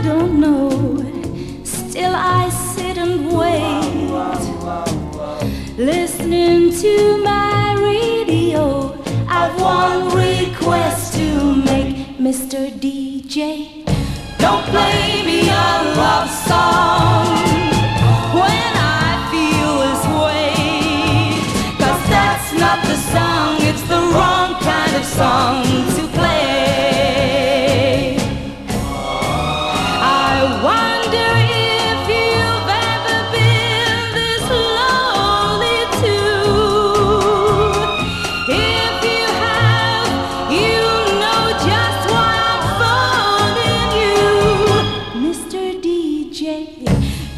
don't know. Still I sit and wait, listening to my radio. I've one request to make, Mr. DJ. Don't play me a love song when I feel this way, 'cause that's not the song, it's the wrong kind of song to play. I wonder if you've ever been this lonely too. If you have, you know just why I'm phoning you, Mr. DJ.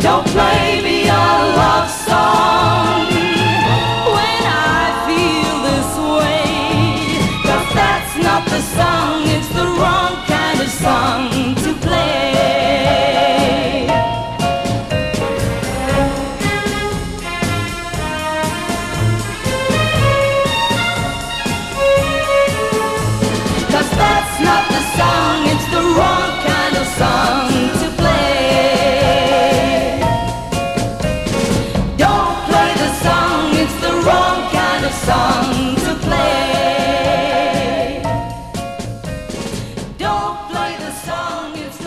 Don't play me a love song when I feel this way, 'cause that's not the song, it's the wrong kind of song to play. Cause that's not the song, it's the wrong kind of song to play. Don't play the song, it's the wrong kind of song to play. Don't play the song, it's the